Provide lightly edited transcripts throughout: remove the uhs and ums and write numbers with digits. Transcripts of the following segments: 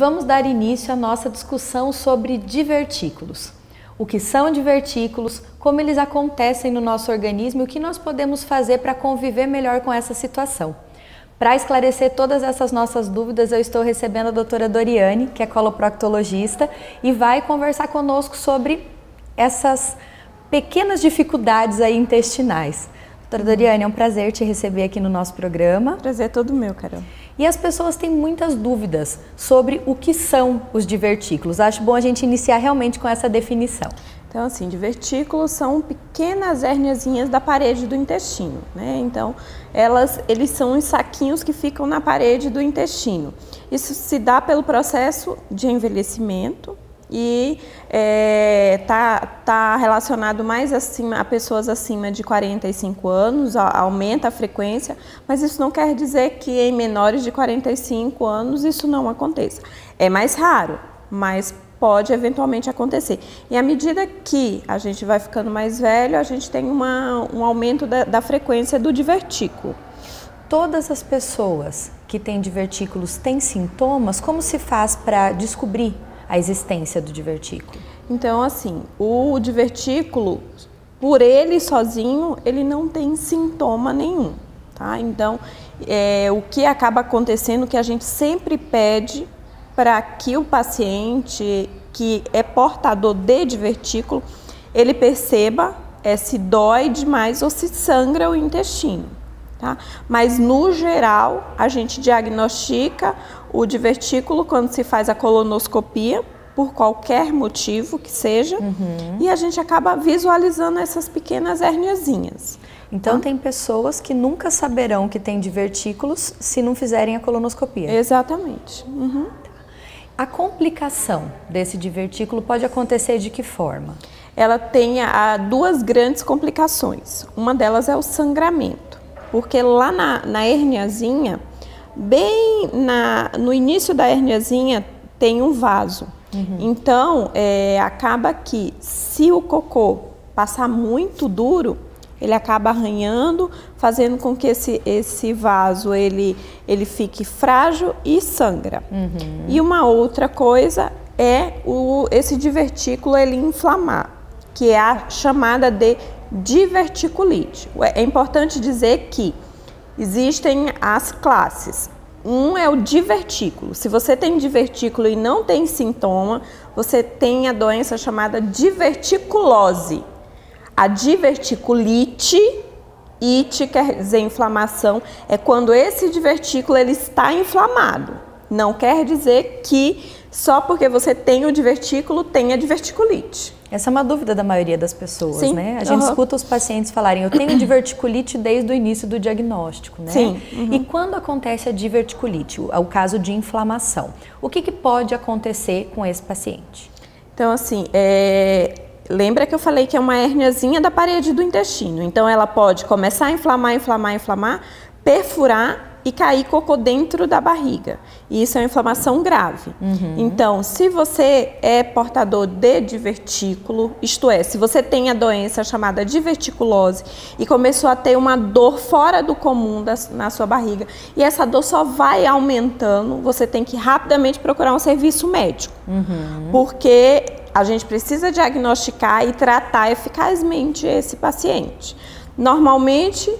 Vamos dar início à nossa discussão sobre divertículos. O que são divertículos, como eles acontecem no nosso organismo e o que nós podemos fazer para conviver melhor com essa situação. Para esclarecer todas essas nossas dúvidas, eu estou recebendo a doutora Doriane, que é coloproctologista, e vai conversar conosco sobre essas pequenas dificuldades aí intestinais. Doutora Doriane, é um prazer te receber aqui no nosso programa. Prazer é todo meu, Carol. E as pessoas têm muitas dúvidas sobre o que são os divertículos. Acho bom a gente iniciar realmente com essa definição. Então, assim, divertículos são pequenas hérniazinhas da parede do intestino, né? Então, eles são uns saquinhos que ficam na parede do intestino. Isso se dá pelo processo de envelhecimento e tá relacionado mais a pessoas acima de 45 anos, aumenta a frequência, mas isso não quer dizer que em menores de 45 anos isso não aconteça. É mais raro, mas pode eventualmente acontecer. E à medida que a gente vai ficando mais velho, a gente tem um aumento da frequência do divertículo. Todas as pessoas que têm divertículos têm sintomas? Como se faz para descobrir a existência do divertículo? Então, assim, o divertículo, por ele sozinho, ele não tem sintoma nenhum, tá? Então, o que acaba acontecendo, que a gente sempre pede para que o paciente que é portador de divertículo, ele perceba se dói demais ou se sangra o intestino, tá? Mas, no geral, a gente diagnostica o divertículo quando se faz a colonoscopia, por qualquer motivo que seja, e a gente acaba visualizando essas pequenas herniazinhas. Então, tem pessoas que nunca saberão que tem divertículos se não fizerem a colonoscopia. Exatamente. A complicação desse divertículo pode acontecer de que forma? Ela tem duas grandes complicações. Uma delas é o sangramento, porque lá na herniazinha, bem no início da herniazinha, tem um vaso. Então, acaba que se o cocô passar muito duro, ele acaba arranhando, fazendo com que esse vaso ele fique frágil e sangra. E uma outra coisa é esse divertículo ele inflamar, que é a chamada de diverticulite. É importante dizer que existem as classes. Um é o divertículo. Se você tem divertículo e não tem sintoma, você tem a doença chamada diverticulose. A diverticulite, it quer dizer inflamação, é quando esse divertículo ele está inflamado. Não quer dizer que só porque você tem o divertículo, tem a diverticulite. Essa é uma dúvida da maioria das pessoas, Sim. né? A gente escuta os pacientes falarem, eu tenho diverticulite desde o início do diagnóstico, né? Sim. E quando acontece a diverticulite, o caso de inflamação, o que pode acontecer com esse paciente? Então, assim, lembra que eu falei que é uma hérniazinha da parede do intestino. Então, ela pode começar a inflamar, perfurar e cair cocô dentro da barriga. E isso é uma inflamação grave. Então, se você é portador de divertículo, isto é, se você tem a doença chamada diverticulose e começou a ter uma dor fora do comum na sua barriga, e essa dor só vai aumentando, você tem que rapidamente procurar um serviço médico. Porque a gente precisa diagnosticar e tratar eficazmente esse paciente. Normalmente,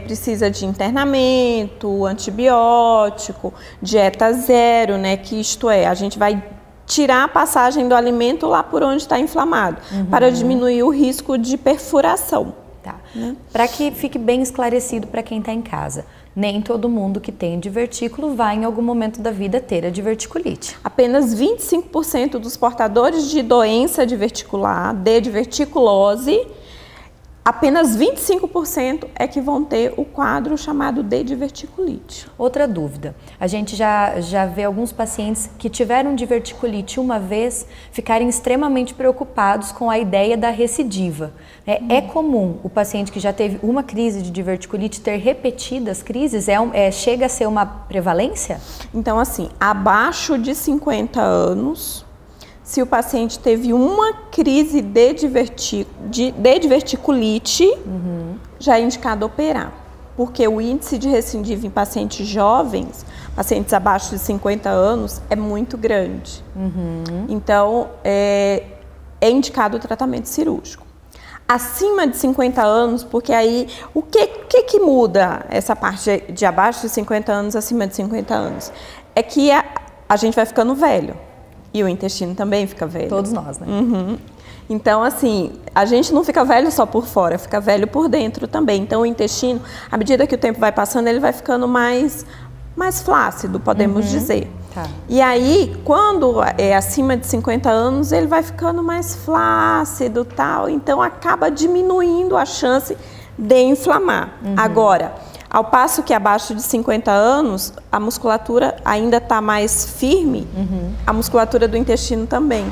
precisa de internamento, antibiótico, dieta zero, né? Que isto é, a gente vai tirar a passagem do alimento lá por onde está inflamado, para diminuir o risco de perfuração. Tá. Para que fique bem esclarecido para quem está em casa, nem todo mundo que tem divertículo vai em algum momento da vida ter a diverticulite. Apenas 25% dos portadores de doença diverticular, de diverticulose, apenas 25% é que vão ter o quadro chamado de diverticulite. Outra dúvida, a gente já vê alguns pacientes que tiveram diverticulite uma vez ficarem extremamente preocupados com a ideia da recidiva. É comum o paciente que já teve uma crise de diverticulite ter repetidas crises? Chega a ser uma prevalência? Então, assim, abaixo de 50 anos, se o paciente teve uma crise de diverticulite, já é indicado operar. Porque o índice de recidiva em pacientes jovens pacientes abaixo de 50 anos, é muito grande. Então, é indicado o tratamento cirúrgico. Acima de 50 anos, porque aí, o que muda essa parte de abaixo de 50 anos, acima de 50 anos? É que a gente vai ficando velho. E o intestino também fica velho. Todos nós, né? Então, assim, a gente não fica velho só por fora, fica velho por dentro também. Então, o intestino, à medida que o tempo vai passando, ele vai ficando mais flácido, podemos dizer. Tá. E aí, quando é acima de 50 anos, ele vai ficando mais flácido, tal. Então, acaba diminuindo a chance de inflamar. Agora, ao passo que abaixo de 50 anos, a musculatura ainda está mais firme, a musculatura do intestino também.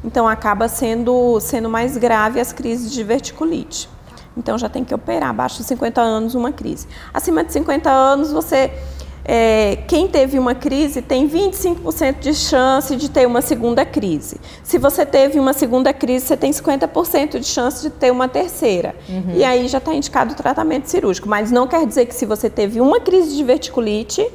Então, acaba sendo mais grave as crises de diverticulite. Então, já tem que operar. Abaixo de 50 anos, uma crise. Acima de 50 anos, quem teve uma crise tem 25% de chance de ter uma segunda crise. Se você teve uma segunda crise, você tem 50% de chance de ter uma terceira. E aí já está indicado o tratamento cirúrgico. Mas não quer dizer que se você teve uma crise de diverticulite,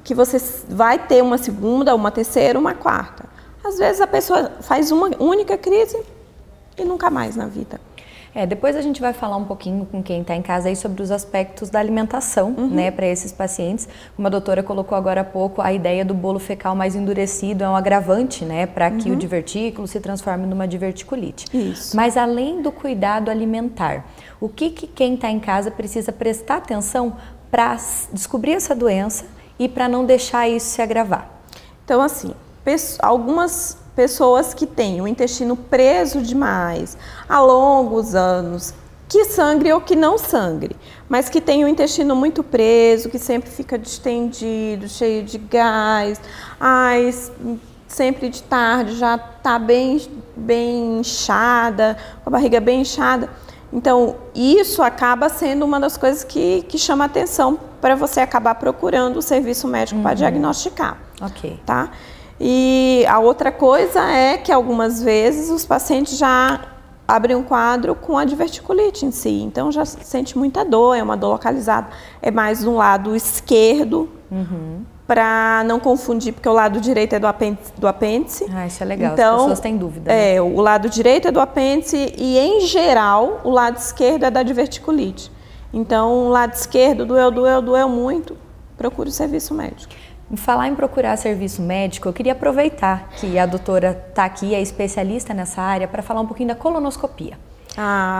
que você vai ter uma segunda, uma terceira, uma quarta. Às vezes a pessoa faz uma única crise e nunca mais na vida. Depois a gente vai falar um pouquinho com quem está em casa aí sobre os aspectos da alimentação, né, para esses pacientes. Como a doutora colocou agora há pouco, a ideia do bolo fecal mais endurecido é um agravante, né, para que o divertículo se transforme numa diverticulite. Isso. Mas além do cuidado alimentar, o que quem está em casa precisa prestar atenção para descobrir essa doença e para não deixar isso se agravar? Então, assim, algumas pessoas que têm o intestino preso demais há longos anos, que sangre ou que não sangre, mas que tem o intestino muito preso, que sempre fica distendido, cheio de gás, sempre de tarde já está bem inchada, com a barriga bem inchada. Então, isso acaba sendo uma das coisas que chama atenção para você acabar procurando o serviço médico para diagnosticar. Ok. Tá? E a outra coisa é que algumas vezes os pacientes já abrem um quadro com a diverticulite em si, então já sente muita dor, é uma dor localizada, é mais do lado esquerdo, para não confundir, porque o lado direito é do apêndice. Isso é legal, então, as pessoas têm dúvida. Né? O lado direito é do apêndice e, em geral, o lado esquerdo é da diverticulite. Então, o lado esquerdo doeu muito, procure o serviço médico. Em falar em procurar serviço médico, eu queria aproveitar que a doutora está aqui, é especialista nessa área, para falar um pouquinho da colonoscopia.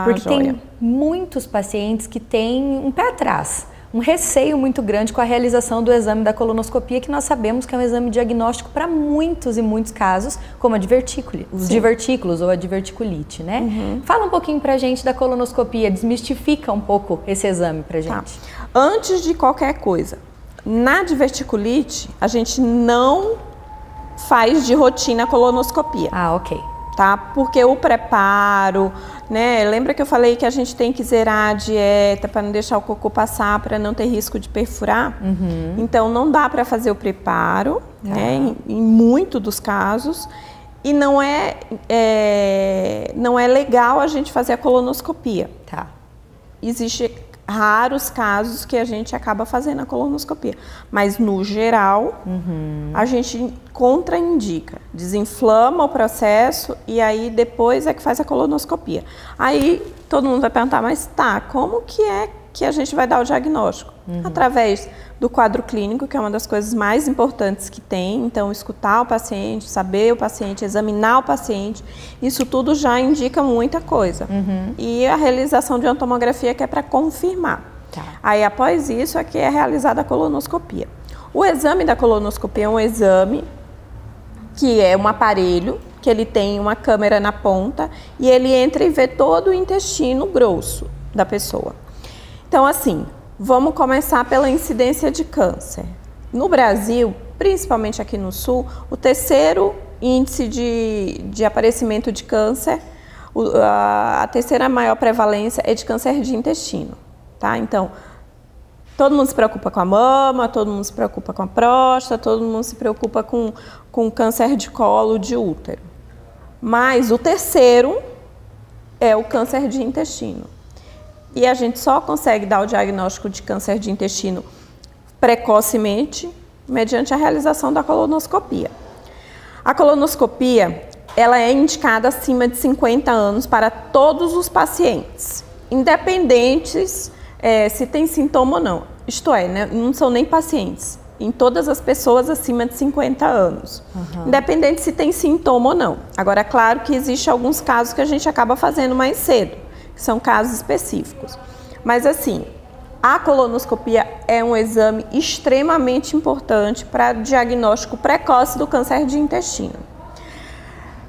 Porque tem muitos pacientes que têm um pé atrás, um receio muito grande com a realização do exame da colonoscopia, que nós sabemos que é um exame diagnóstico para muitos e muitos casos, como os divertículos ou a diverticulite, né? Fala um pouquinho pra gente da colonoscopia, desmistifica um pouco esse exame pra gente. Tá. Antes de qualquer coisa, na diverticulite, a gente não faz de rotina a colonoscopia. Ok. Tá? Porque o preparo, né? Lembra que eu falei que a gente tem que zerar a dieta para não deixar o cocô passar, para não ter risco de perfurar? Então, não dá para fazer o preparo, né? Em muitos dos casos. E não é legal a gente fazer a colonoscopia. Tá. Existe raros casos que a gente acaba fazendo a colonoscopia, mas no geral a gente contraindica, desinflama o processo e aí depois é que faz a colonoscopia. Aí todo mundo vai perguntar, mas como que é que a gente vai dar o diagnóstico? Através do quadro clínico, que é uma das coisas mais importantes que tem. Então, escutar o paciente, saber o paciente, examinar o paciente, isso tudo já indica muita coisa. E a realização de uma tomografia que é para confirmar. Tá. Aí, após isso, é que é realizada a colonoscopia. O exame da colonoscopia é um exame que é um aparelho, que ele tem uma câmera na ponta e ele entra e vê todo o intestino grosso da pessoa. Então, assim, vamos começar pela incidência de câncer. No Brasil, principalmente aqui no Sul, o terceiro índice de aparecimento de câncer, a terceira maior prevalência é de câncer de intestino, tá? Então, todo mundo se preocupa com a mama, todo mundo se preocupa com a próstata, todo mundo se preocupa com câncer de colo, de útero. Mas o terceiro é o câncer de intestino. E a gente só consegue dar o diagnóstico de câncer de intestino precocemente mediante a realização da colonoscopia. A colonoscopia, ela é indicada acima de 50 anos para todos os pacientes, independentes se tem sintoma ou não. Isto é, né, não são nem pacientes, em todas as pessoas acima de 50 anos, independente se tem sintoma ou não. Agora, é claro que existe alguns casos que a gente acaba fazendo mais cedo, que são casos específicos. Mas assim, a colonoscopia é um exame extremamente importante para diagnóstico precoce do câncer de intestino.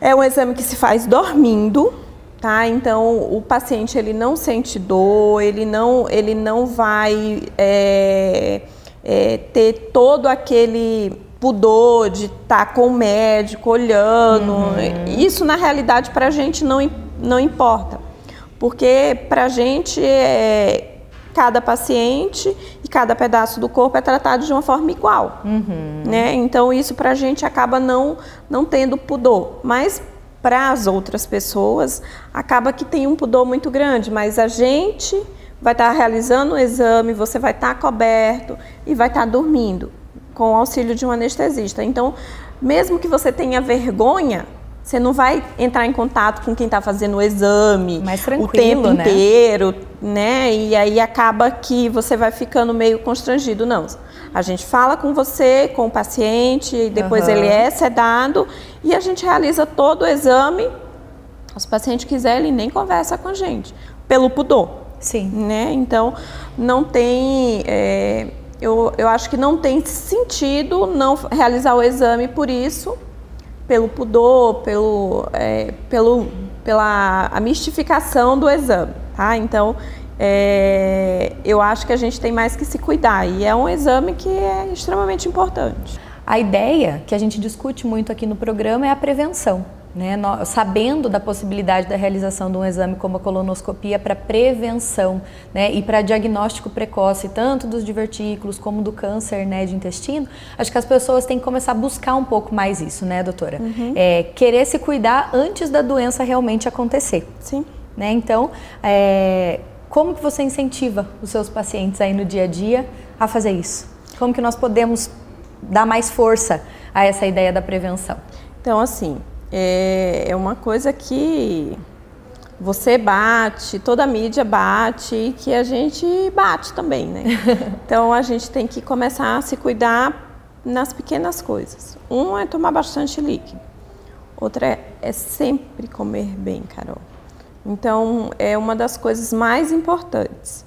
É um exame que se faz dormindo, tá? Então, o paciente ele não sente dor, ele não vai ter todo aquele pudor de estar com o médico olhando. Isso, na realidade, para a gente não importa, porque para a gente cada paciente e cada pedaço do corpo é tratado de uma forma igual, né? Então isso para a gente acaba não tendo pudor, mas para as outras pessoas acaba que tem um pudor muito grande, mas a gente vai estar realizando o exame, você vai estar coberto e vai estar dormindo com o auxílio de um anestesista. Então, mesmo que você tenha vergonha, você não vai entrar em contato com quem está fazendo o exame o tempo inteiro, né? E aí acaba que você vai ficando meio constrangido. Não, a gente fala com você, com o paciente, e depois ele é sedado e a gente realiza todo o exame. Se o paciente quiser, ele nem conversa com a gente, pelo pudor. Sim. Né? Então, não tem... eu acho que não tem sentido não realizar o exame por isso, pelo pudor, pela mistificação do exame, tá? Então, eu acho que a gente tem mais que se cuidar e é um exame que é extremamente importante. A ideia que a gente discute muito aqui no programa é a prevenção, né? Sabendo da possibilidade da realização de um exame como a colonoscopia para prevenção, né? E para diagnóstico precoce, tanto dos divertículos como do câncer, né, de intestino, acho que as pessoas têm que começar a buscar um pouco mais isso, né, doutora? Querer se cuidar antes da doença realmente acontecer. Sim. Né? Então, como que você incentiva os seus pacientes aí no dia a dia a fazer isso? Como que nós podemos dar mais força a essa ideia da prevenção? Então, assim, é uma coisa que você bate, toda a mídia bate e que a gente bate também, né? Então, a gente tem que começar a se cuidar nas pequenas coisas. Um é tomar bastante líquido. Outra é sempre comer bem, Carol. Então, é uma das coisas mais importantes.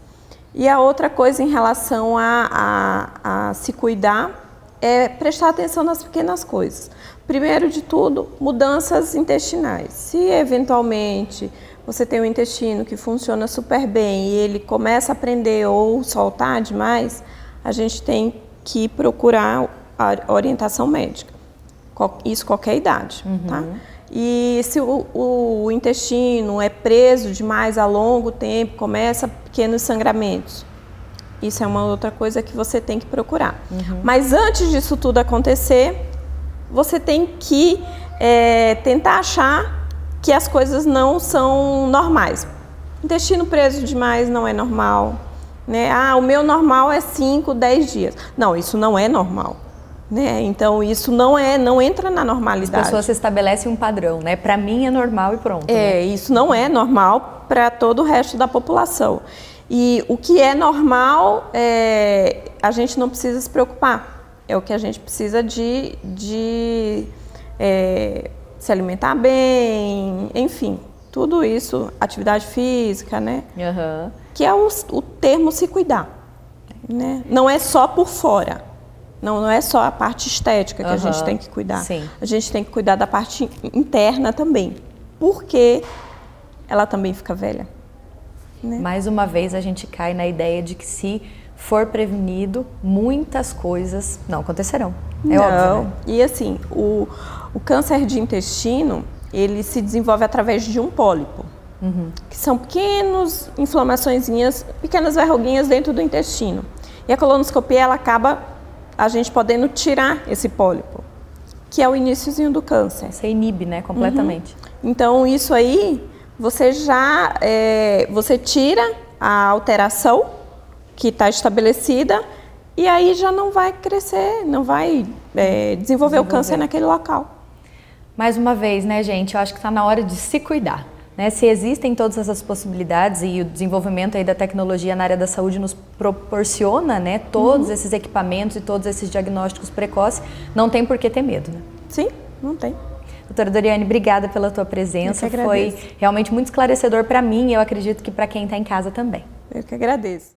E a outra coisa em relação a se cuidar é prestar atenção nas pequenas coisas. Primeiro de tudo, mudanças intestinais. Se eventualmente você tem um intestino que funciona super bem e ele começa a prender ou soltar demais, a gente tem que procurar a orientação médica. Isso qualquer idade, tá? E se o intestino é preso demais a longo tempo, começa pequenos sangramentos. Isso é uma outra coisa que você tem que procurar. Mas antes disso tudo acontecer, você tem que tentar achar que as coisas não são normais. Intestino preso demais não é normal, né? O meu normal é 5, 10 dias. Não, isso não é normal. Né? Então isso não entra na normalidade. As pessoas estabelecem um padrão, né? Para mim é normal e pronto. Né? Isso não é normal para todo o resto da população. E o que é normal, a gente não precisa se preocupar. É o que a gente precisa de se alimentar bem, enfim, tudo isso, atividade física, né? Que é o termo se cuidar, né? Não é só por fora. Não é só a parte estética que a gente tem que cuidar. Sim. A gente tem que cuidar da parte interna também, porque ela também fica velha. Né? Mais uma vez a gente cai na ideia de que se for prevenido, muitas coisas não acontecerão. É óbvio, né? E assim, o câncer de intestino, ele se desenvolve através de um pólipo. Que são pequenas inflamaçõezinhas, pequenas verruguinhas dentro do intestino. E a colonoscopia, ela acaba a gente podendo tirar esse pólipo, que é o iniciozinho do câncer. Você inibe, né, completamente. Então, isso aí, você já você tira a alteração que está estabelecida e aí já não vai crescer, não vai desenvolver o câncer naquele local. Mais uma vez, né, gente, eu acho que está na hora de se cuidar. Né? Se existem todas essas possibilidades e o desenvolvimento aí da tecnologia na área da saúde nos proporciona, né, todos esses equipamentos e todos esses diagnósticos precoces, não tem por que ter medo. Né? Sim, não tem. Doutora Doriane, obrigada pela tua presença, foi realmente muito esclarecedor para mim e eu acredito que para quem está em casa também. Eu que agradeço.